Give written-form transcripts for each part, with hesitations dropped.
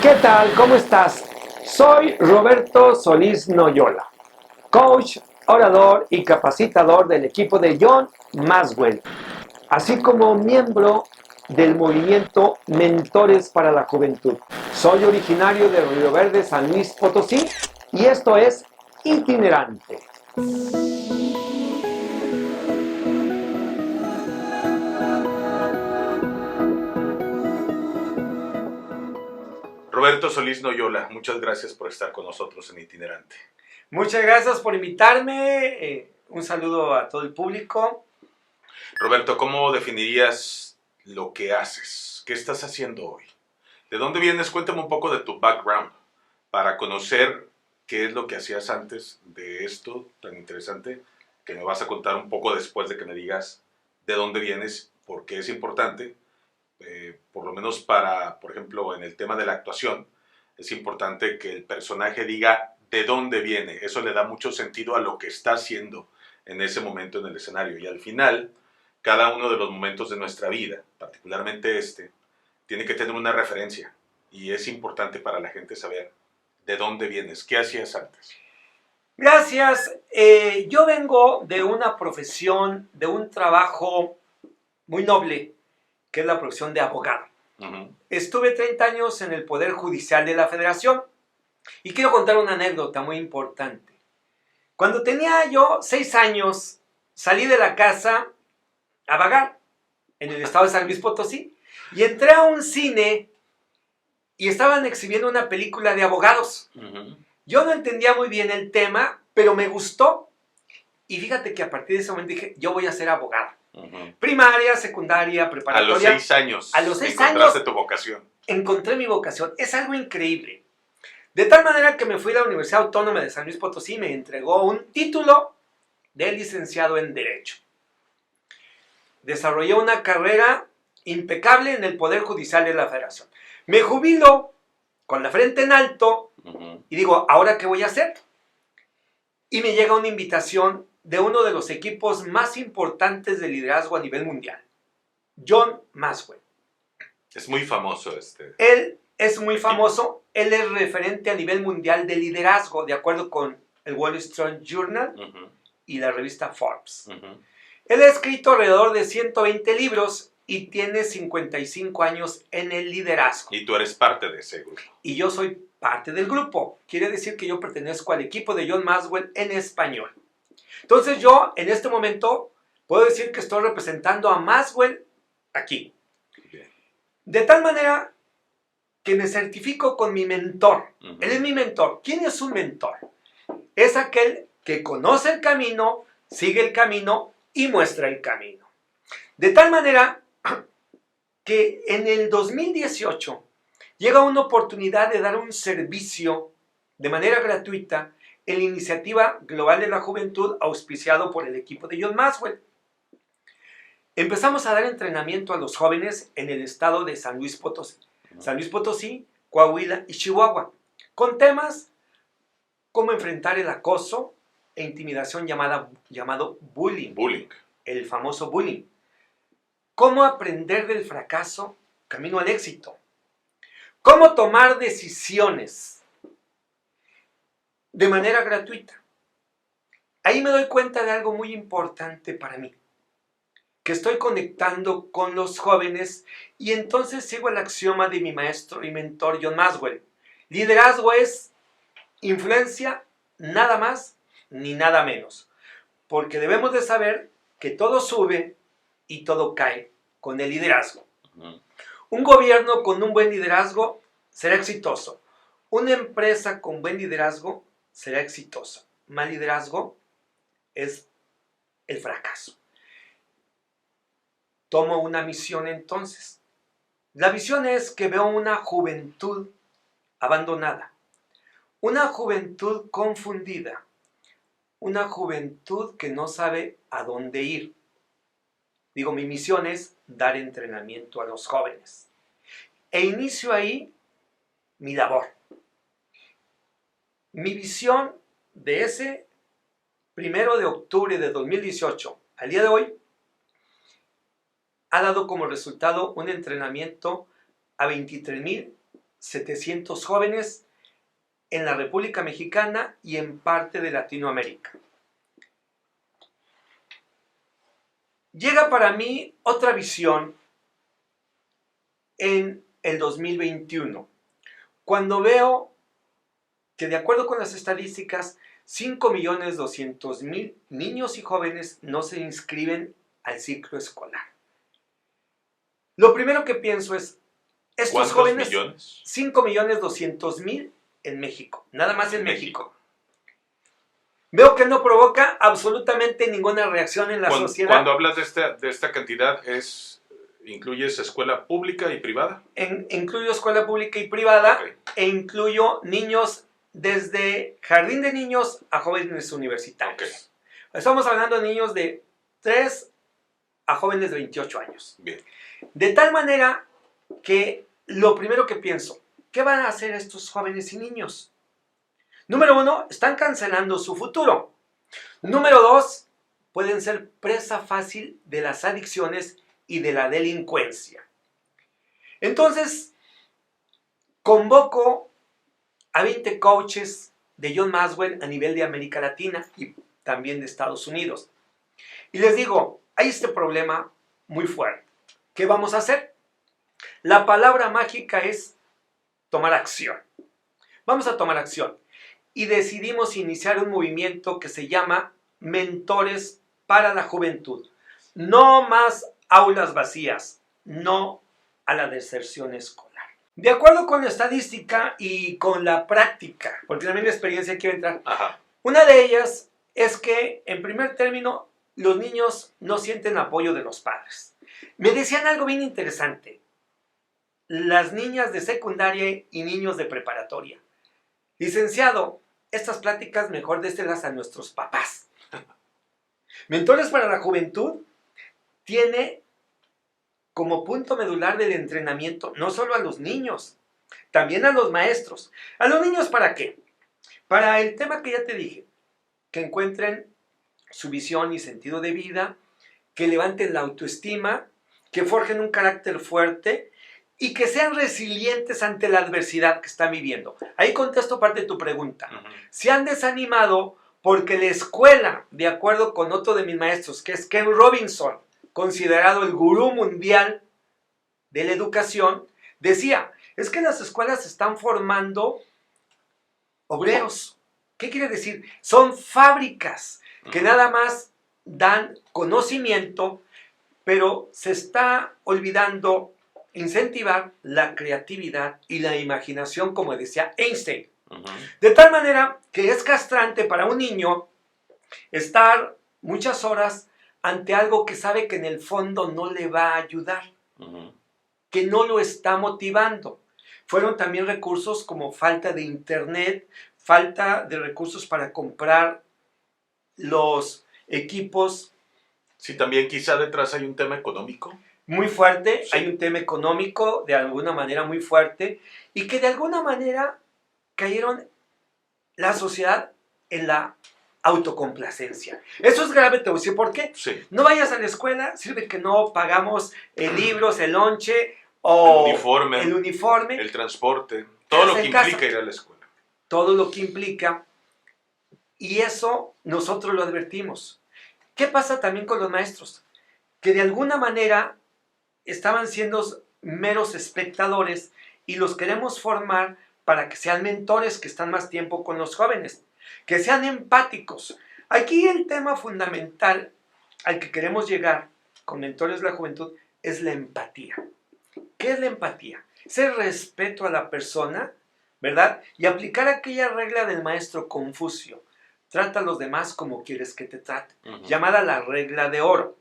¿Qué tal? ¿Cómo estás? Soy Roberto Solís Noyola, coach, orador y capacitador del equipo de John Maxwell, así como miembro del movimiento Mentores para la Juventud. Soy originario de Río Verde, San Luis Potosí, y esto es Itinerante. Roberto Solís Noyola, muchas gracias por estar con nosotros en Itinerante. Muchas gracias por invitarme. Un saludo a todo el público. Roberto, ¿cómo definirías lo que haces? ¿Qué estás haciendo hoy? ¿De dónde vienes? Cuéntame un poco de tu background para conocer qué es lo que hacías antes de esto tan interesante que me vas a contar un poco después de que me digas de dónde vienes, porque es importante. Por lo menos para, por ejemplo, en el tema de la actuación, es importante que el personaje diga de dónde viene. Eso le da mucho sentido a lo que está haciendo en ese momento en el escenario. Y al final, cada uno de los momentos de nuestra vida, particularmente este, tiene que tener una referencia. Y es importante para la gente saber de dónde vienes, qué hacías antes. Gracias. Yo vengo de una profesión, de un trabajo muy noble, que es la profesión de abogado. Estuve 30 años en el Poder Judicial de la Federación y quiero contar una anécdota muy importante. Cuando tenía yo 6 años, salí de la casa a vagar en el estado de San Luis Potosí y entré a un cine y estaban exhibiendo una película de abogados. Yo no entendía muy bien el tema, pero me gustó. Y fíjate que a partir de ese momento dije, yo voy a ser abogado. Primaria, secundaria, preparatoria. A los 6 años. A los 6 encontraste años tu vocación. encontré mi vocación. Es algo increíble. De tal manera que me fui a la Universidad Autónoma de San Luis Potosí y me entregó un título de licenciado en Derecho. Desarrollé una carrera impecable en el Poder Judicial de la Federación. Me jubilo con la frente en alto y digo, ¿ahora qué voy a hacer? Y me llega una invitación de uno de los equipos más importantes de liderazgo a nivel mundial, John Maxwell. Es muy famoso este. Él es muy famoso, él es referente a nivel mundial de liderazgo, de acuerdo con el Wall Street Journal y la revista Forbes. Él ha escrito alrededor de 120 libros y tiene 55 años en el liderazgo. Y tú eres parte de ese grupo. Y yo soy parte del grupo. Quiere decir que yo pertenezco al equipo de John Maxwell en español. Entonces yo, en este momento, puedo decir que estoy representando a Maxwell aquí. Bien. De tal manera que me certifico con mi mentor. Él es mi mentor. ¿Quién es un mentor? Es aquel que conoce el camino, sigue el camino y muestra el camino. De tal manera que en el 2018 llega una oportunidad de dar un servicio de manera gratuita en la Iniciativa Global de la Juventud auspiciado por el equipo de John Maxwell. Empezamos a dar entrenamiento a los jóvenes en el estado de San Luis Potosí, Coahuila y Chihuahua, con temas como enfrentar el acoso e intimidación llamado bullying. El famoso bullying. Cómo aprender del fracaso camino al éxito. Cómo tomar decisiones de manera gratuita. Ahí me doy cuenta de algo muy importante para mí, que estoy conectando con los jóvenes y entonces sigo el axioma de mi maestro y mentor John Maxwell. Liderazgo es influencia, nada más ni nada menos, porque debemos de saber que todo sube y todo cae con el liderazgo. Un gobierno con un buen liderazgo será exitoso. Una empresa con buen liderazgo será exitosa. Mal liderazgo es el fracaso. Tomo una misión entonces. La visión es que veo una juventud abandonada, una juventud confundida, una juventud que no sabe a dónde ir. Digo, mi misión es dar entrenamiento a los jóvenes. E inicio ahí mi labor. Mi visión de ese 1 de octubre de 2018 al día de hoy ha dado como resultado un entrenamiento a 23,000 700 jóvenes en la República Mexicana y en parte de Latinoamérica. Llega para mí otra visión en el 2021, cuando veo que de acuerdo con las estadísticas, 5.200.000 niños y jóvenes no se inscriben al ciclo escolar. Lo primero que pienso es, estos jóvenes, millones? 5.200.000 en México, nada más en México. Veo que no provoca absolutamente ninguna reacción en la sociedad. Cuando hablas de esta cantidad, ¿incluyes escuela pública y privada? Incluyo escuela pública y privada, Okay. E incluyo niños desde jardín de niños a jóvenes universitarios. Okay. Estamos hablando de niños de 3 a jóvenes de 28 años. Bien. De tal manera que lo primero que pienso, ¿qué van a hacer estos jóvenes y niños? Número 1, están cancelando su futuro. Número 2, pueden ser presa fácil de las adicciones y de la delincuencia. Entonces, convoco a 20 coaches de John Maxwell a nivel de América Latina y también de Estados Unidos. Y les digo, hay este problema muy fuerte. ¿Qué vamos a hacer? La palabra mágica es tomar acción. Vamos a tomar acción. Y decidimos iniciar un movimiento que se llama Mentores para la Juventud. No más aulas vacías, no a la deserción escolar. De acuerdo con la estadística y con la práctica, porque también la experiencia quiere entrar, Ajá. Una de ellas es que, en primer término, los niños no sienten apoyo de los padres. Me decían algo bien interesante. Las niñas de secundaria y niños de preparatoria. Licenciado, estas pláticas mejor déselas a nuestros papás. Mentores para la Juventud tiene como punto medular del entrenamiento no solo a los niños, también a los maestros. ¿A los niños para qué? Para el tema que ya te dije, que encuentren su visión y sentido de vida, que levanten la autoestima, que forjen un carácter fuerte y que sean resilientes ante la adversidad que están viviendo. Ahí contesto parte de tu pregunta. Se han desanimado porque la escuela, de acuerdo con otro de mis maestros, que es Ken Robinson, considerado el gurú mundial de la educación, decía, es que las escuelas están formando obreros. ¿Qué quiere decir? Son fábricas que nada más dan conocimiento, pero se está olvidando incentivar la creatividad y la imaginación, como decía Einstein. De tal manera que es castrante para un niño estar muchas horas ante algo que sabe que en el fondo no le va a ayudar, que no lo está motivando. Fueron también recursos como falta de internet, falta de recursos para comprar los equipos. Sí, también quizá detrás hay un tema económico. Muy fuerte, Sí. Hay un tema económico de alguna manera muy fuerte y que de alguna manera cayeron la sociedad en la autocomplacencia. Eso es grave, te voy a decir por qué. Sí. No vayas a la escuela, sirve que no pagamos libros, el lonche o el uniforme, el transporte, todo lo que implica ir a la escuela. Todo lo que implica, y eso nosotros lo advertimos. ¿Qué pasa también con los maestros? Que de alguna manera estaban siendo meros espectadores y los queremos formar para que sean mentores que están más tiempo con los jóvenes, que sean empáticos. Aquí el tema fundamental al que queremos llegar con Mentores de la Juventud es la empatía. ¿Qué es la empatía? Es el respeto a la persona, ¿verdad? Y aplicar aquella regla del maestro Confucio. Trata a los demás como quieres que te traten. Llamada la regla de oro.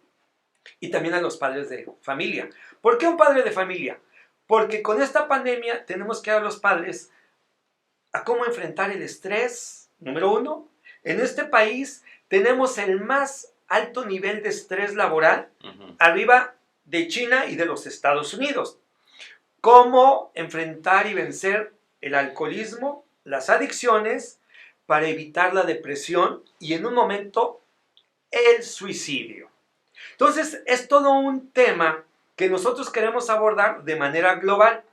Y también a los padres de familia. ¿Por qué un padre de familia? Porque con esta pandemia tenemos que dar a los padres a cómo enfrentar el estrés, número 1. En este país tenemos el más alto nivel de estrés laboral, arriba de China y de los Estados Unidos. Cómo enfrentar y vencer el alcoholismo, las adicciones, para evitar la depresión y en un momento el suicidio. Entonces es todo un tema que nosotros queremos abordar de manera global.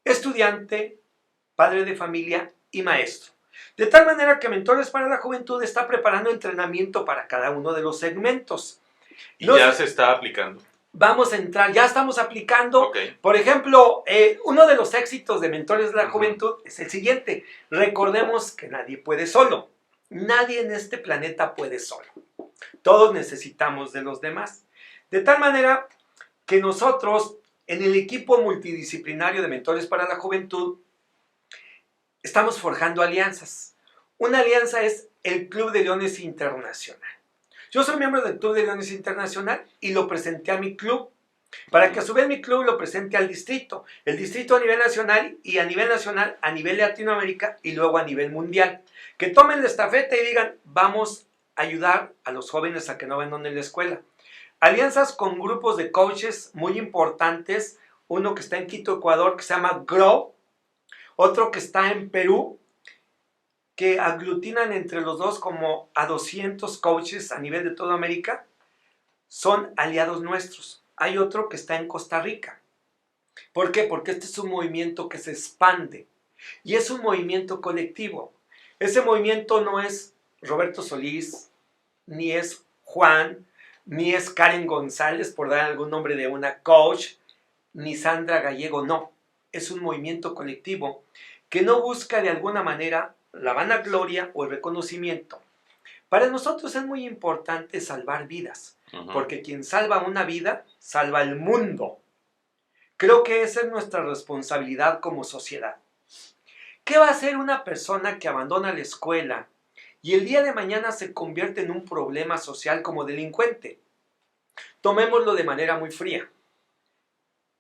estudiante, padre de familia y maestro. De tal manera que Mentores para la Juventud está preparando entrenamiento para cada uno de los segmentos. Y ya se está aplicando. Vamos a entrar, ya estamos aplicando. Okay. Por ejemplo, uno de los éxitos de Mentores de la Juventud es el siguiente. Recordemos que nadie puede solo. Nadie en este planeta puede solo. Todos necesitamos de los demás. De tal manera que nosotros, en el equipo multidisciplinario de Mentores para la Juventud, estamos forjando alianzas. Una alianza es el Club de Leones Internacional. Yo soy miembro del Club de Leones Internacional y lo presenté a mi club, para que a su vez mi club lo presente al distrito. El distrito a nivel nacional y a nivel nacional, a nivel de Latinoamérica y luego a nivel mundial. Que tomen la estafeta y digan, vamos a ayudar a los jóvenes a que no abandonen la escuela. Alianzas con grupos de coaches muy importantes, uno que está en Quito, Ecuador, que se llama Grow, otro que está en Perú, que aglutinan entre los dos como a 200 coaches a nivel de toda América, son aliados nuestros. Hay otro que está en Costa Rica. ¿Por qué? Porque este es un movimiento que se expande y es un movimiento colectivo. Ese movimiento no es Roberto Solís, ni es Juan, ni es Karen González, por dar algún nombre de una coach, ni Sandra Gallego, no. Es un movimiento colectivo que no busca de alguna manera la vanagloria o el reconocimiento. Para nosotros es muy importante salvar vidas, porque quien salva una vida, salva el mundo. Creo que esa es nuestra responsabilidad como sociedad. ¿Qué va a hacer una persona que abandona la escuela y el día de mañana se convierte en un problema social como delincuente? Tomémoslo de manera muy fría.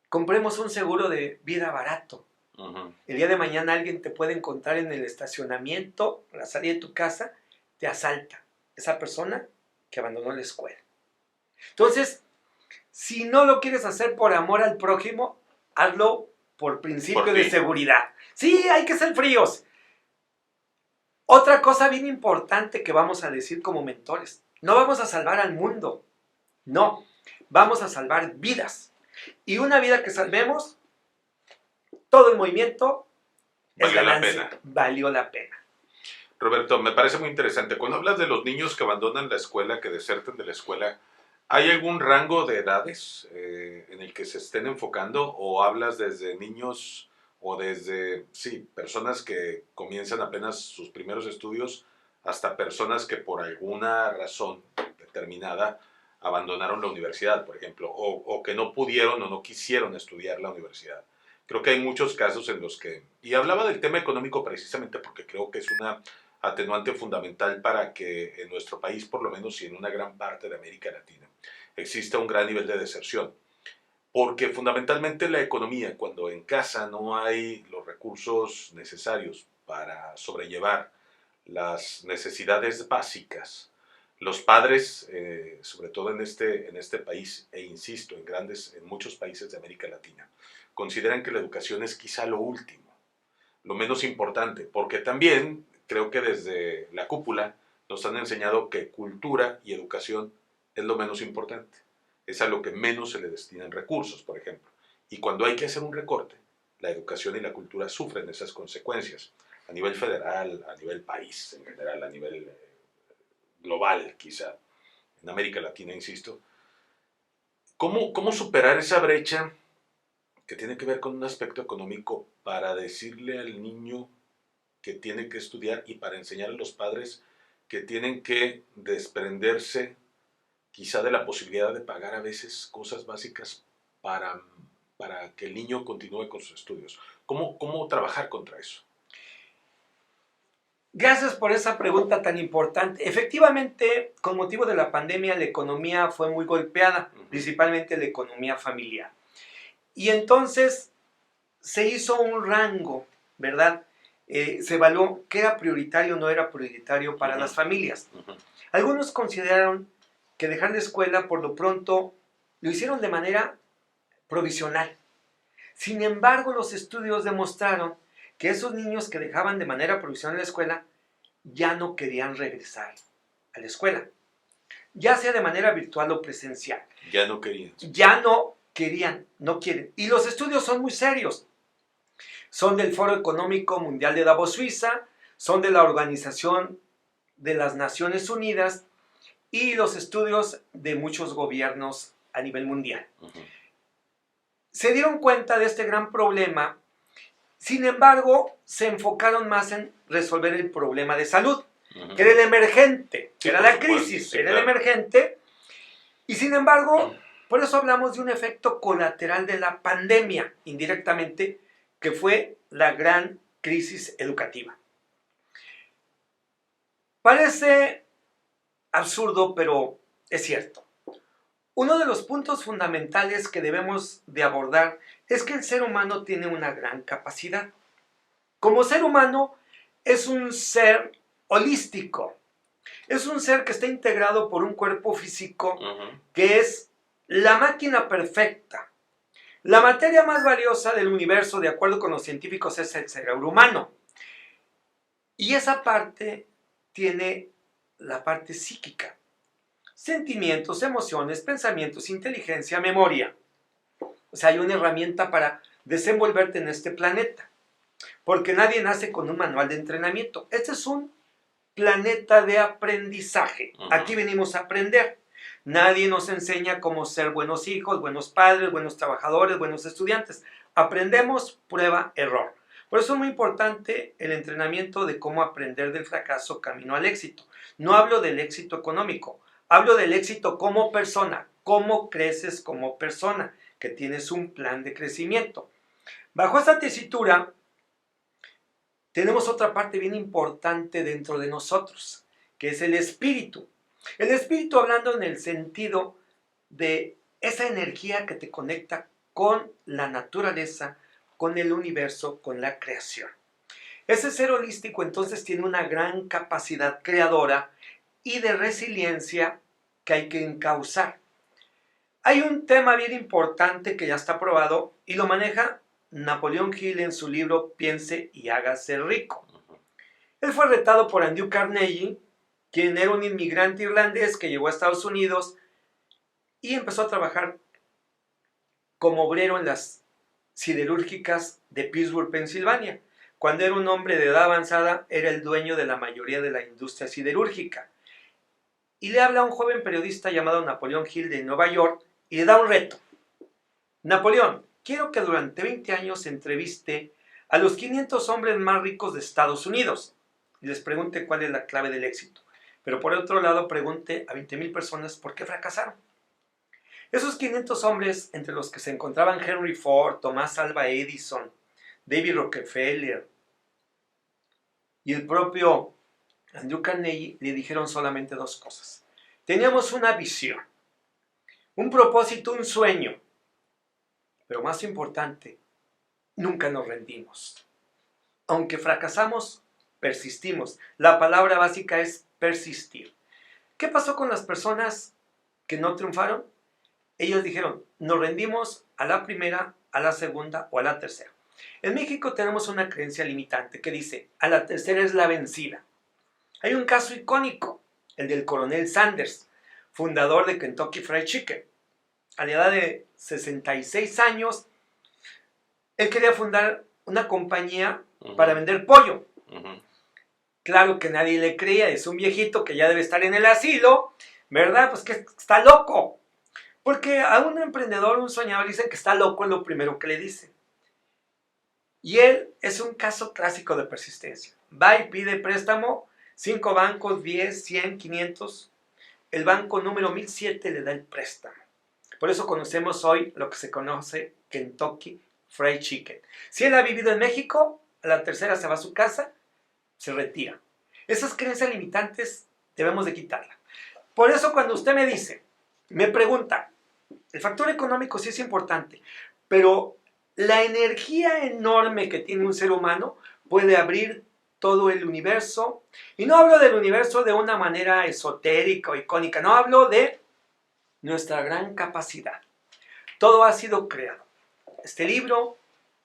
Compremos un seguro de vida barato. El día de mañana alguien te puede encontrar en el estacionamiento, a la salida de tu casa, te asalta. Esa persona que abandonó la escuela. Entonces, si no lo quieres hacer por amor al prójimo, hazlo por principio de seguridad. Sí, hay que ser fríos. Otra cosa bien importante que vamos a decir como mentores. No vamos a salvar al mundo. No, vamos a salvar vidas. Y una vida que salvemos, todo el movimiento valió la pena. Valió la pena. Roberto, me parece muy interesante. Cuando hablas de los niños que abandonan la escuela, que desertan de la escuela, ¿hay algún rango de edades en el que se estén enfocando? ¿O hablas desde niños o desde, sí, personas que comienzan apenas sus primeros estudios hasta personas que por alguna razón determinada abandonaron la universidad, por ejemplo, o que no pudieron o no quisieron estudiar la universidad? Creo que hay muchos casos en los que, y hablaba del tema económico precisamente porque creo que es una atenuante fundamental para que en nuestro país, por lo menos, y en una gran parte de América Latina, exista un gran nivel de deserción. Porque fundamentalmente la economía, cuando en casa no hay los recursos necesarios para sobrellevar las necesidades básicas, los padres, sobre todo en este país, e insisto, en muchos países de América Latina, consideran que la educación es quizá lo último, lo menos importante, porque también creo que desde la cúpula nos han enseñado que cultura y educación es lo menos importante, es a lo que menos se le destinan recursos, por ejemplo. Y cuando hay que hacer un recorte, la educación y la cultura sufren esas consecuencias, a nivel federal, a nivel país en general, a nivel global quizá, en América Latina, insisto. ¿Cómo superar esa brecha que tiene que ver con un aspecto económico para decirle al niño que tiene que estudiar y para enseñar a los padres que tienen que desprenderse quizá de la posibilidad de pagar a veces cosas básicas para que el niño continúe con sus estudios? ¿Cómo trabajar contra eso? Gracias por esa pregunta tan importante. Efectivamente, con motivo de la pandemia, la economía fue muy golpeada, principalmente la economía familiar. Y entonces se hizo un rango, ¿verdad? Se evaluó qué era prioritario o no era prioritario para las familias. Algunos consideraron que dejar la escuela por lo pronto lo hicieron de manera provisional. Sin embargo, los estudios demostraron que esos niños que dejaban de manera provisional la escuela ya no querían regresar a la escuela, ya sea de manera virtual o presencial. Ya no querían. Ya no querían, no quieren. Y los estudios son muy serios. son del Foro Económico Mundial de Davos, Suiza, son de la Organización de las Naciones Unidas y los estudios de muchos gobiernos a nivel mundial. Se dieron cuenta de este gran problema, sin embargo, se enfocaron más en resolver el problema de salud, que era el emergente, que era la crisis, era el emergente, y sin embargo, por eso hablamos de un efecto colateral de la pandemia, indirectamente, que fue la gran crisis educativa. Parece absurdo, pero es cierto. Uno de los puntos fundamentales que debemos de abordar es que el ser humano tiene una gran capacidad. Como ser humano es un ser holístico. Es un ser que está integrado por un cuerpo físico que es la máquina perfecta. La materia más valiosa del universo, de acuerdo con los científicos, es el cerebro humano. Y esa parte tiene la parte psíquica. Sentimientos, emociones, pensamientos, inteligencia, memoria. O sea, hay una herramienta para desenvolverte en este planeta. Porque nadie nace con un manual de entrenamiento. Este es un planeta de aprendizaje. Aquí venimos a aprender. Nadie nos enseña cómo ser buenos hijos, buenos padres, buenos trabajadores, buenos estudiantes. Aprendemos prueba, error. Por eso es muy importante el entrenamiento de cómo aprender del fracaso camino al éxito. No hablo del éxito económico, hablo del éxito como persona. Cómo creces como persona, que tienes un plan de crecimiento. Bajo esta tesitura, tenemos otra parte bien importante dentro de nosotros, que es el espíritu. El espíritu, hablando en el sentido de esa energía que te conecta con la naturaleza, con el universo, con la creación. Ese ser holístico entonces tiene una gran capacidad creadora y de resiliencia que hay que encauzar. Hay un tema bien importante que ya está probado y lo maneja Napoleón Hill en su libro Piense y hágase rico. Él fue retado por Andrew Carnegie, quien era un inmigrante irlandés que llegó a Estados Unidos y empezó a trabajar como obrero en las siderúrgicas de Pittsburgh, Pensilvania. Cuando era un hombre de edad avanzada, era el dueño de la mayoría de la industria siderúrgica. Y le habla a un joven periodista llamado Napoleón Hill de Nueva York y le da un reto. Napoleón, quiero que durante 20 años entreviste a los 500 hombres más ricos de Estados Unidos y les pregunte cuál es la clave del éxito. Pero por otro lado, pregunte a 20,000 personas por qué fracasaron. Esos 500 hombres, entre los que se encontraban Henry Ford, Thomas Alva Edison, David Rockefeller y el propio Andrew Carnegie, le dijeron solamente dos cosas. Teníamos una visión, un propósito, un sueño, pero más importante, nunca nos rendimos. Aunque fracasamos, persistimos. La palabra básica es persistir. ¿Qué pasó con las personas que no triunfaron? Ellos dijeron, nos rendimos a la primera, a la segunda o a la tercera. En México tenemos una creencia limitante que dice, a la tercera es la vencida. Hay un caso icónico, el del coronel Sanders, fundador de Kentucky Fried Chicken. A la edad de 66 años, él quería fundar una compañía para vender pollo. Claro que nadie le creía, es un viejito que ya debe estar en el asilo, ¿verdad? Pues que está loco. Porque a un emprendedor, un soñador, dicen que está loco, es lo primero que le dicen. Y él es un caso clásico de persistencia. Va y pide préstamo, 5 bancos, 10, 100, 500. El banco número 1007 le da el préstamo. Por eso conocemos hoy lo que se conoce Kentucky Fried Chicken. Si él ha vivido en México, a la tercera se va a su casa, se retira. Esas creencias limitantes debemos de quitarlas. Por eso cuando usted me dice, me pregunta, el factor económico sí es importante, pero la energía enorme que tiene un ser humano puede abrir todo el universo. Y no hablo del universo de una manera esotérica o icónica, no hablo de nuestra gran capacidad. Todo ha sido creado. Este libro,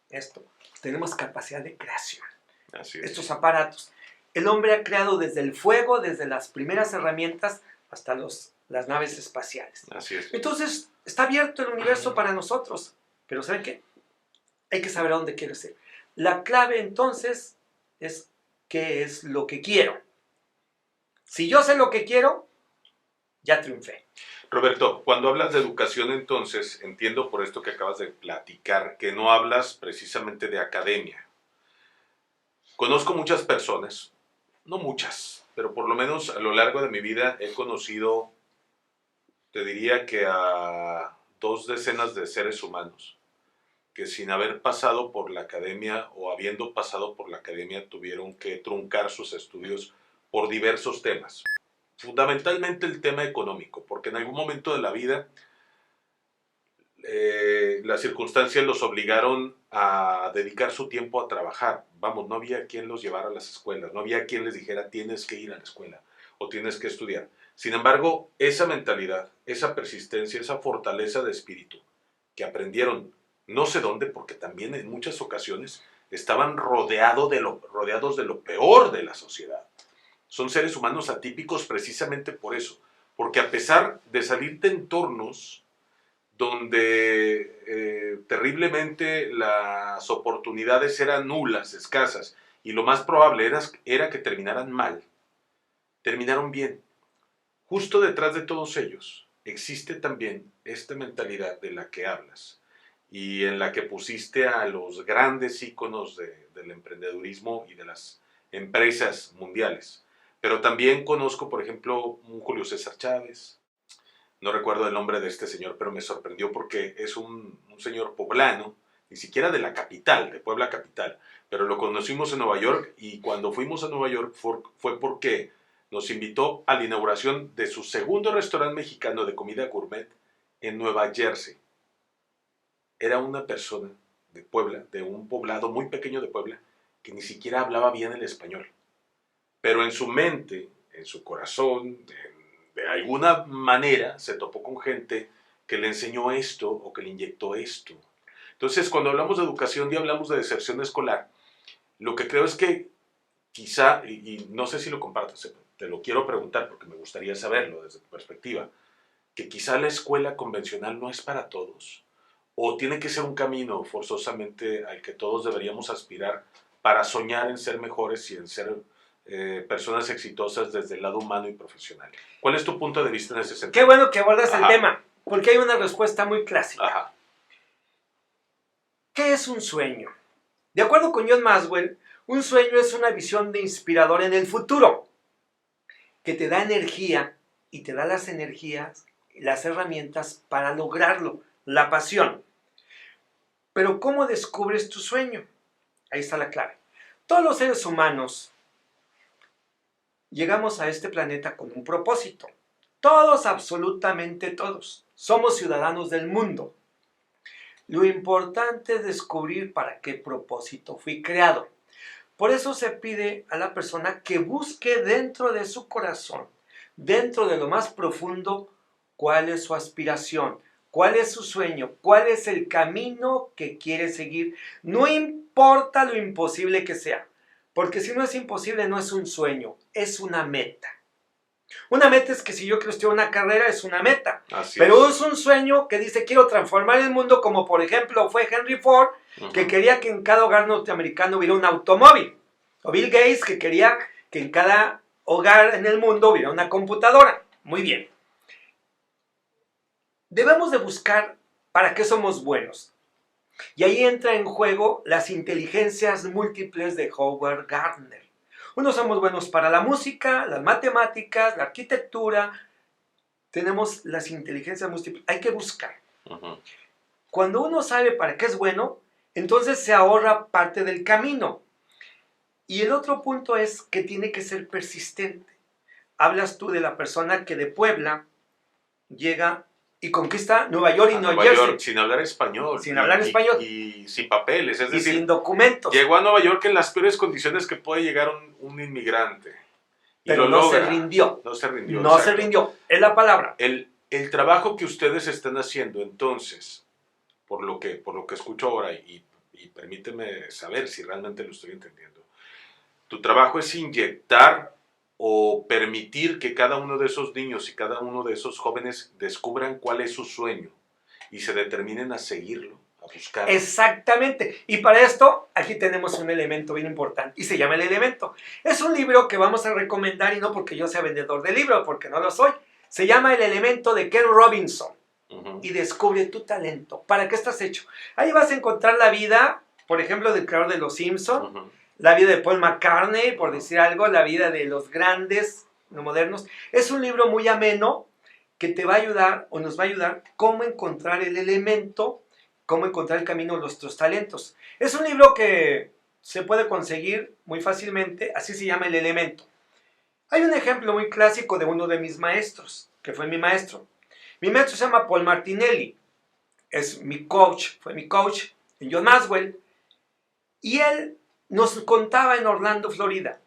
esto, tenemos capacidad de creación. Así es. Estos aparatos. El hombre ha creado desde el fuego, desde las primeras herramientas, hasta las naves espaciales. Así es. Entonces, está abierto el universo para nosotros. Pero ¿saben qué? Hay que saber a dónde quieres ir. La clave entonces es qué es lo que quiero. Si yo sé lo que quiero, ya triunfé. Roberto, cuando hablas de educación, entonces, entiendo por esto que acabas de platicar, que no hablas precisamente de academia. Conozco muchas personas, no muchas, pero por lo menos a lo largo de mi vida he conocido, te diría que a 2 decenas de seres humanos que sin haber pasado por la academia o habiendo pasado por la academia tuvieron que truncar sus estudios por diversos temas. Fundamentalmente el tema económico, porque en algún momento de la vida las circunstancias los obligaron a dedicar su tiempo a trabajar. Vamos, no había quien los llevara a las escuelas, no había quien les dijera tienes que ir a la escuela o tienes que estudiar. Sin embargo, esa mentalidad, esa persistencia, esa fortaleza de espíritu que aprendieron no sé dónde, porque también en muchas ocasiones estaban rodeados de lo peor de la sociedad. Son seres humanos atípicos precisamente por eso, porque a pesar de salir de entornos donde terriblemente las oportunidades eran nulas, escasas, y lo más probable era que terminaran mal, terminaron bien. Justo detrás de todos ellos existe también esta mentalidad de la que hablas y en la que pusiste a los grandes íconos del emprendedurismo y de las empresas mundiales. Pero también conozco, por ejemplo, un Julio César Chávez. No recuerdo el nombre de este señor, pero me sorprendió porque es un señor poblano, ni siquiera de la capital, de Puebla capital, pero lo conocimos en Nueva York y cuando fuimos a Nueva York fue porque nos invitó a la inauguración de su segundo restaurante mexicano de comida gourmet en Nueva Jersey. Era una persona de Puebla, de un poblado muy pequeño de Puebla, que ni siquiera hablaba bien el español. Pero en su mente, en su corazón, de alguna manera se topó con gente que le enseñó esto o que le inyectó esto. Entonces, cuando hablamos de educación y hablamos de deserción escolar, lo que creo es que quizá, y no sé si lo compartas, te lo quiero preguntar porque me gustaría saberlo desde tu perspectiva, que quizá la escuela convencional no es para todos, o tiene que ser un camino forzosamente al que todos deberíamos aspirar para soñar en ser mejores y en ser personas exitosas desde el lado humano y profesional. ¿Cuál es tu punto de vista en ese sentido? Qué bueno que abordas el tema, porque hay una respuesta muy clásica. Ajá. ¿Qué es un sueño? De acuerdo con John Maxwell, un sueño es una visión de inspirador en el futuro, que te da energía y te da las energías, las herramientas para lograrlo, la pasión. Pero ¿cómo descubres tu sueño? Ahí está la clave. Todos los seres humanos llegamos a este planeta con un propósito. Todos, absolutamente todos. Somos ciudadanos del mundo. Lo importante es descubrir para qué propósito fui creado. Por eso se pide a la persona que busque dentro de su corazón, dentro de lo más profundo, cuál es su aspiración, cuál es su sueño, cuál es el camino que quiere seguir. No importa lo imposible que sea, porque si no es imposible no es un sueño, es una meta. Una meta es que si yo quiero estudiar una carrera es una meta, pero es un sueño que dice quiero transformar el mundo, como por ejemplo fue Henry Ford, que quería que en cada hogar norteamericano hubiera un automóvil, o Bill Gates, que quería que en cada hogar en el mundo hubiera una computadora. Muy bien. Debemos de buscar para qué somos buenos. Y ahí entra en juego las inteligencias múltiples de Howard Gardner. Unos somos buenos para la música, las matemáticas, la arquitectura. Tenemos las inteligencias múltiples. Hay que buscar. Cuando uno sabe para qué es bueno, entonces se ahorra parte del camino. Y el otro punto es que tiene que ser persistente. Hablas tú de la persona que de Puebla llega y conquista Nueva York y Nueva Jersey. York, sin hablar español. Sin hablar español. Y sin papeles, es decir, sin documentos. Llegó a Nueva York en las peores condiciones que puede llegar un inmigrante. Pero no se rindió. No se rindió. No se rindió, es la palabra. El trabajo que ustedes están haciendo, entonces, por lo que escucho ahora, y permíteme saber si realmente lo estoy entendiendo, tu trabajo es inyectar o permitir que cada uno de esos niños y cada uno de esos jóvenes descubran cuál es su sueño y se determinen a seguirlo, a buscar. Exactamente. Y para esto, aquí tenemos un elemento bien importante y se llama El Elemento. Es un libro que vamos a recomendar y no porque yo sea vendedor de libros, porque no lo soy. Se llama El Elemento de Ken Robinson. Y descubre tu talento. ¿Para qué estás hecho? Ahí vas a encontrar la vida, por ejemplo, del creador de Los Simpson, la vida de Paul McCartney, por decir algo, la vida de los grandes, no modernos. Es un libro muy ameno que te va a ayudar o nos va a ayudar cómo encontrar el elemento, cómo encontrar el camino de nuestros talentos. Es un libro que se puede conseguir muy fácilmente, así se llama El Elemento. Hay un ejemplo muy clásico de uno de mis maestros, que fue mi maestro. Mi maestro se llama Paul Martinelli, es mi coach, fue mi coach en John Maxwell, y él nos contaba en Orlando, Florida.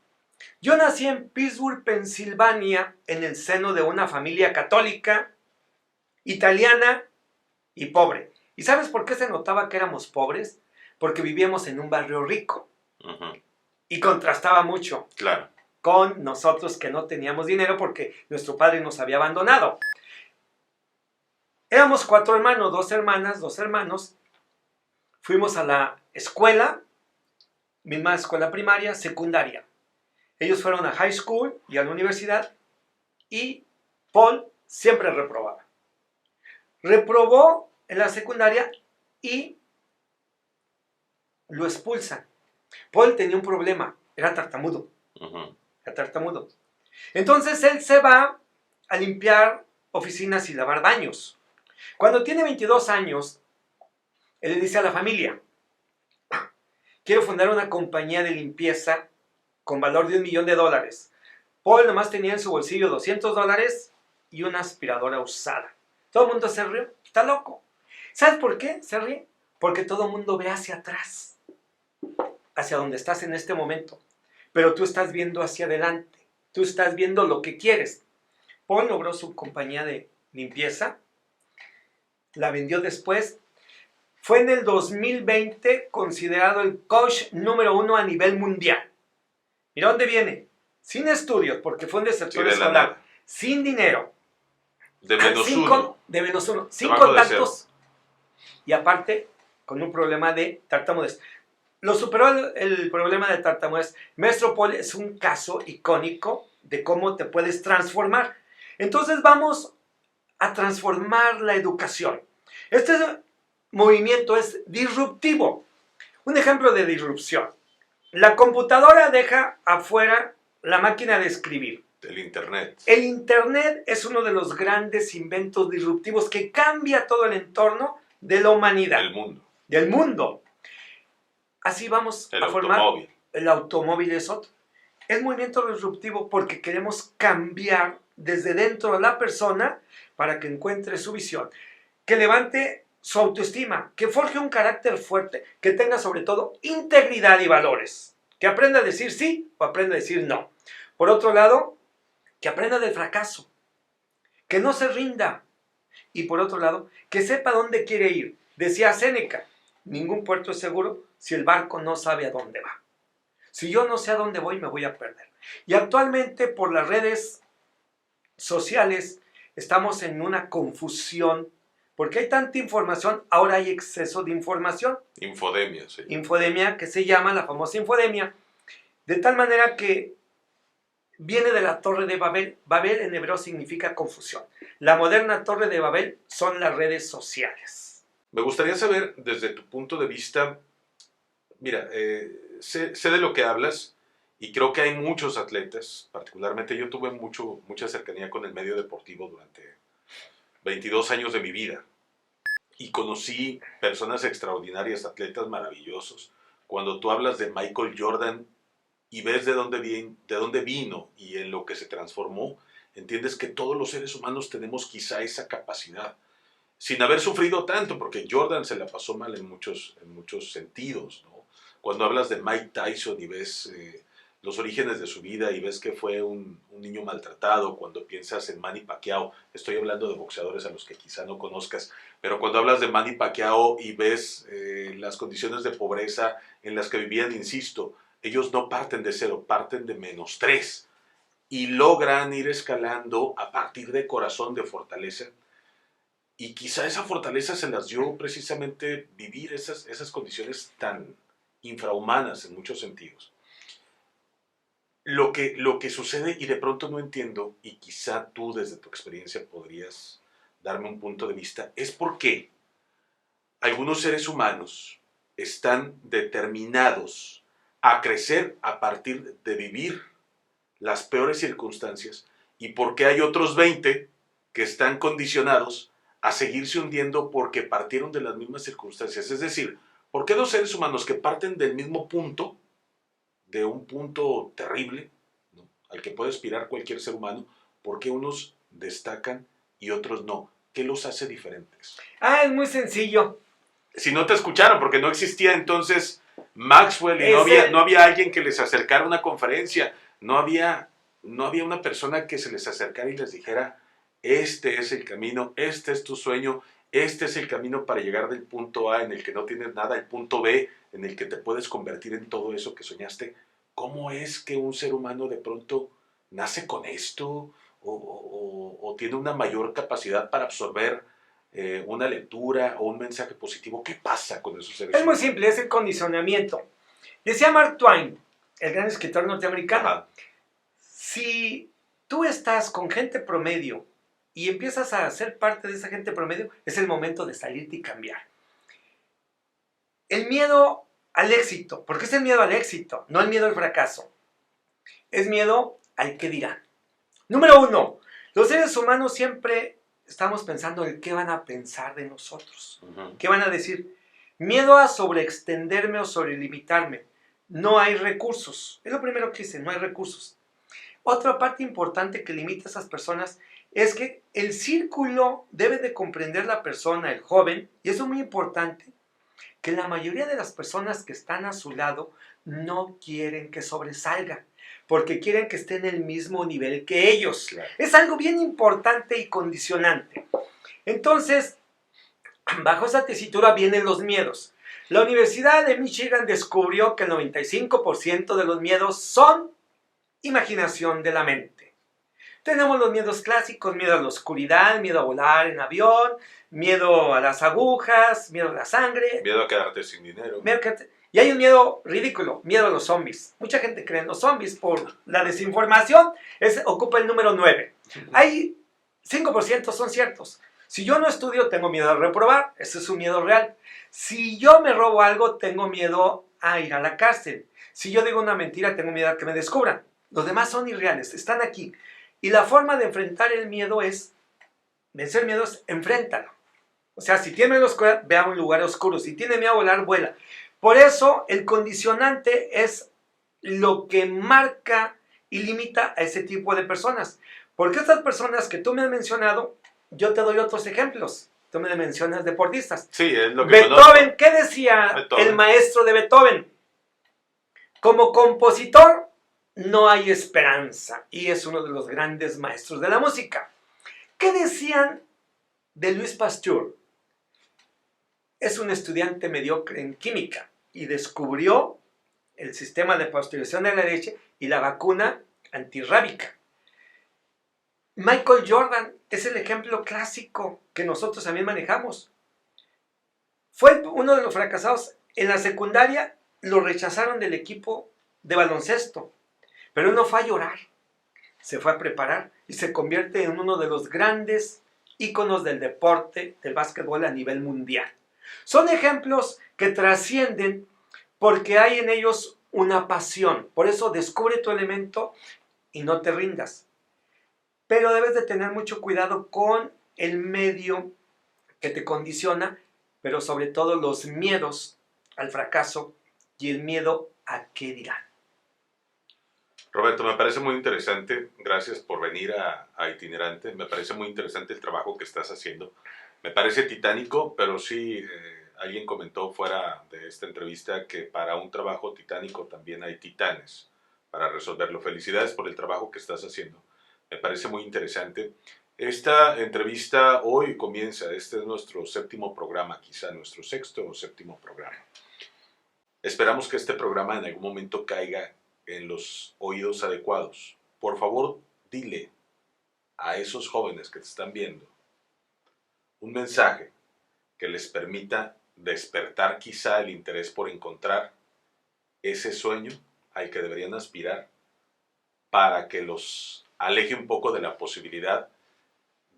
Yo nací en Pittsburgh, Pensilvania, en el seno de una familia católica, italiana y pobre. ¿Y sabes por qué se notaba que éramos pobres? Porque vivíamos en un barrio rico. Y contrastaba mucho con nosotros que no teníamos dinero porque nuestro padre nos había abandonado. Éramos 4 hermanos, 2 hermanas, 2 hermanos. Fuimos a la escuela, misma escuela primaria, secundaria. Ellos fueron a high school y a la universidad y Paul siempre reprobaba. Reprobó en la secundaria y lo expulsan. Paul tenía un problema, era tartamudo. Era tartamudo. Entonces él se va a limpiar oficinas y lavar baños. Cuando tiene 22 años, él le dice a la familia, quiero fundar una compañía de limpieza con valor de $1 millón. Paul nomás tenía en su bolsillo $200 y una aspiradora usada. Todo el mundo se rió, está loco. ¿Sabes por qué se ríe? Porque todo el mundo ve hacia atrás, hacia donde estás en este momento. Pero tú estás viendo hacia adelante, tú estás viendo lo que quieres. Paul logró su compañía de limpieza, la vendió después. Fue en el 2020 considerado el coach número 1 a nivel mundial. ¿Y dónde viene? Sin estudios, porque fue un desertor escolar. Sin dinero. De menos uno. De menos uno. Sin contactos. Y aparte, con un problema de tartamudez. Lo superó el problema de tartamudez. Maestro Paul es un caso icónico de cómo te puedes transformar. Entonces vamos a transformar la educación. Este movimiento es disruptivo. Un ejemplo de disrupción. La computadora deja afuera la máquina de escribir. El Internet. El Internet es uno de los grandes inventos disruptivos que cambia todo el entorno de la humanidad. Del mundo. Del mundo. Así vamos a formar. Automóvil. El automóvil es otro. Es movimiento disruptivo porque queremos cambiar desde dentro de la persona para que encuentre su visión, que levante su autoestima, que forje un carácter fuerte, que tenga sobre todo integridad y valores, que aprenda a decir sí o aprenda a decir no. Por otro lado, que aprenda del fracaso, que no se rinda y por otro lado, que sepa dónde quiere ir. Decía Séneca, ningún puerto es seguro si el barco no sabe a dónde va. Si yo no sé a dónde voy, me voy a perder. Y actualmente por las redes sociales estamos en una confusión porque hay tanta información, ahora hay exceso de información. Infodemia, sí. Infodemia, que se llama la famosa infodemia, de tal manera que viene de la Torre de Babel. Babel en hebreo significa confusión. La moderna Torre de Babel son las redes sociales. Me gustaría saber, desde tu punto de vista, mira, sé de lo que hablas y creo que hay muchos atletas, particularmente yo tuve mucha cercanía con el medio deportivo durante 22 años de mi vida y conocí personas extraordinarias, atletas maravillosos. Cuando tú hablas de Michael Jordan y ves de dónde vino y en lo que se transformó, entiendes que todos los seres humanos tenemos quizá esa capacidad, sin haber sufrido tanto, porque Jordan se la pasó mal en muchos sentidos, ¿no? Cuando hablas de Mike Tyson y ves los orígenes de su vida y ves que fue un niño maltratado, cuando piensas en Manny Pacquiao, estoy hablando de boxeadores a los que quizá no conozcas, pero cuando hablas de Manny Pacquiao y ves las condiciones de pobreza en las que vivían, insisto, ellos no parten de 0, parten de -3 y logran ir escalando a partir de corazón, de fortaleza. Y quizá esa fortaleza se las dio precisamente vivir esas condiciones tan infrahumanas en muchos sentidos. Lo que sucede, y de pronto no entiendo, y quizá tú desde tu experiencia podrías darme un punto de vista, es por qué algunos seres humanos están determinados a crecer a partir de vivir las peores circunstancias, y por qué hay otros 20 que están condicionados a seguirse hundiendo porque partieron de las mismas circunstancias. Es decir, ¿por qué dos seres humanos que parten del mismo punto, de un punto terrible, ¿no?, al que puede aspirar cualquier ser humano, por qué unos destacan y otros no? ¿Qué los hace diferentes? Ah, es muy sencillo. Si no te escucharon, porque no existía entonces Maxwell y no había alguien que les acercara una conferencia, no había una persona que se les acercara y les dijera, este es el camino, este es tu sueño, este es el camino para llegar del punto A en el que no tienes nada al punto B en el que te puedes convertir en todo eso que soñaste. ¿Cómo es que un ser humano de pronto nace con esto o tiene una mayor capacidad para absorber una lectura o un mensaje positivo? ¿Qué pasa con esos seres Es muy humanos? simple, es el condicionamiento. Decía Mark Twain, el gran escritor norteamericano, Ajá. si tú estás con gente promedio y empiezas a ser parte de esa gente promedio, es el momento de salirte y cambiar. El miedo al éxito, ¿por qué es el miedo al éxito? No el miedo al fracaso. Es miedo al qué dirán. Número 1, los seres humanos siempre estamos pensando en qué van a pensar de nosotros. ¿Qué van a decir? Miedo a sobreextenderme o sobrelimitarme. No hay recursos. Es lo primero que dicen, no hay recursos. Otra parte importante que limita a esas personas es que el círculo debe de comprender la persona, el joven, y eso es muy importante, que la mayoría de las personas que están a su lado no quieren que sobresalga, porque quieren que esté en el mismo nivel que ellos. Claro. Es algo bien importante y condicionante. Entonces, bajo esa tesitura vienen los miedos. La Universidad de Michigan descubrió que el 95% de los miedos son imaginación de la mente. Tenemos los miedos clásicos, miedo a la oscuridad, miedo a volar en avión, miedo a las agujas, miedo a la sangre. Miedo a quedarte sin dinero. Y hay un miedo ridículo, miedo a los zombies. Mucha gente cree en los zombies por la desinformación, ocupa el número 9. Hay 5% son ciertos. Si yo no estudio, tengo miedo a reprobar, ese es un miedo real. Si yo me robo algo, tengo miedo a ir a la cárcel. Si yo digo una mentira, tengo miedo a que me descubran. Los demás son irreales, están aquí. Y la forma de enfrentar el miedo es, vencer miedos, enfréntalo. O sea, si tiene miedo a la oscuridad, ve a un lugar oscuro. Si tiene miedo a volar, vuela. Por eso, el condicionante es lo que marca y limita a ese tipo de personas. Porque estas personas que tú me has mencionado, yo te doy otros ejemplos. Tú me mencionas deportistas. Sí, es lo que Beethoven, conozco. ¿qué decía Beethoven. el maestro de Beethoven? Como compositor, no hay esperanza. Y es uno de los grandes maestros de la música. ¿Qué decían de Louis Pasteur? Es un estudiante mediocre en química y descubrió el sistema de pasteurización de la leche y la vacuna antirrábica. Michael Jordan es el ejemplo clásico que nosotros también manejamos. Fue uno de los fracasados. En la secundaria lo rechazaron del equipo de baloncesto, pero él no fue a llorar, se fue a preparar y se convierte en uno de los grandes íconos del deporte, del básquetbol a nivel mundial. Son ejemplos que trascienden porque hay en ellos una pasión. Por eso descubre tu elemento y no te rindas. Pero debes de tener mucho cuidado con el medio que te condiciona, pero sobre todo los miedos al fracaso y el miedo a qué dirán. Roberto, me parece muy interesante. Gracias por venir a Itinerante. Me parece muy interesante el trabajo que estás haciendo. Me parece titánico, pero sí, alguien comentó fuera de esta entrevista que para un trabajo titánico también hay titanes para resolverlo. Felicidades por el trabajo que estás haciendo. Me parece muy interesante. Esta entrevista hoy comienza. Este es nuestro 7º programa, quizá nuestro 6º o 7º programa. Esperamos que este programa en algún momento caiga en los oídos adecuados. Por favor, dile a esos jóvenes que te están viendo un mensaje que les permita despertar quizá el interés por encontrar ese sueño al que deberían aspirar para que los aleje un poco de la posibilidad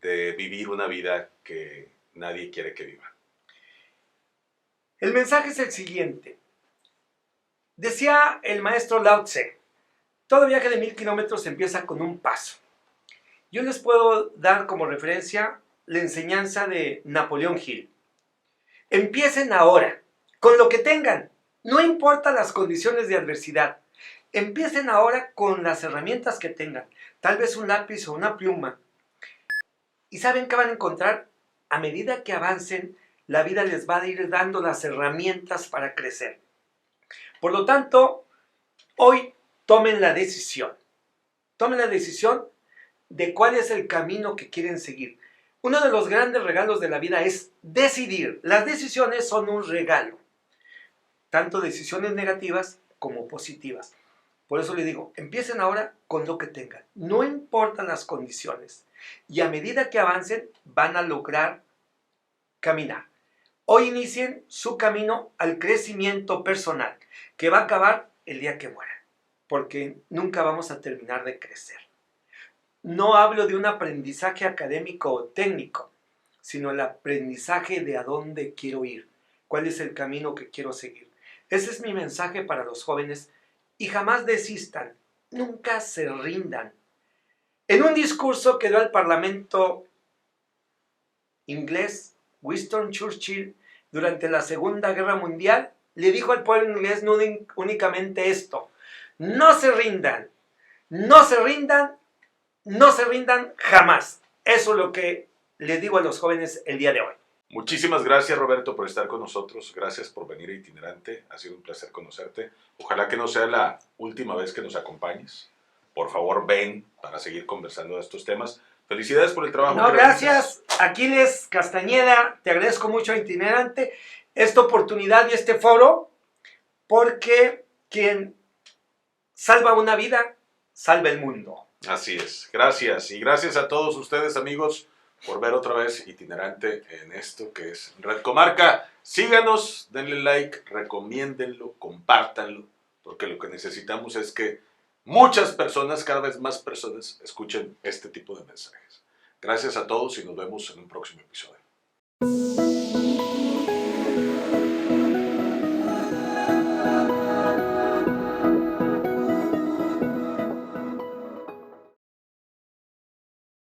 de vivir una vida que nadie quiere que vivan. El mensaje es el siguiente. Decía el maestro Lao Tse, todo viaje de 1000 kilómetros empieza con un paso. Yo les puedo dar como referencia la enseñanza de Napoleón Hill. Empiecen ahora, con lo que tengan, no importa las condiciones de adversidad. Empiecen ahora con las herramientas que tengan, tal vez un lápiz o una pluma. ¿Y saben qué van a encontrar? A medida que avancen, la vida les va a ir dando las herramientas para crecer. Por lo tanto, hoy tomen la decisión. Tomen la decisión de cuál es el camino que quieren seguir. Uno de los grandes regalos de la vida es decidir. Las decisiones son un regalo. Tanto decisiones negativas como positivas. Por eso les digo, empiecen ahora con lo que tengan. No importan las condiciones. Y a medida que avancen, van a lograr caminar. Hoy inicien su camino al crecimiento personal, que va a acabar el día que mueran. Porque nunca vamos a terminar de crecer. No hablo de un aprendizaje académico o técnico, sino el aprendizaje de a dónde quiero ir, cuál es el camino que quiero seguir. Ese es mi mensaje para los jóvenes y jamás desistan, nunca se rindan. En un discurso que dio al Parlamento inglés, Winston Churchill, durante la Segunda Guerra Mundial, le dijo al pueblo inglés no únicamente esto: no se rindan, no se rindan, no se rindan jamás. Eso es lo que les digo a los jóvenes el día de hoy. Muchísimas gracias, Roberto, por estar con nosotros. Gracias por venir a Itinerante. Ha sido un placer conocerte. Ojalá que no sea la última vez que nos acompañes. Por favor, ven para seguir conversando de estos temas. Felicidades por el trabajo. No, gracias, Aquiles Castañeda. Te agradezco mucho a Itinerante esta oportunidad y este foro, porque quien salva una vida, salva el mundo. Así es. Gracias. Y gracias a todos ustedes, amigos, por ver otra vez Itinerante en esto que es Red Comarca. Síganos, denle like, recomiéndenlo, compártanlo, porque lo que necesitamos es que muchas personas, cada vez más personas, escuchen este tipo de mensajes. Gracias a todos y nos vemos en un próximo episodio.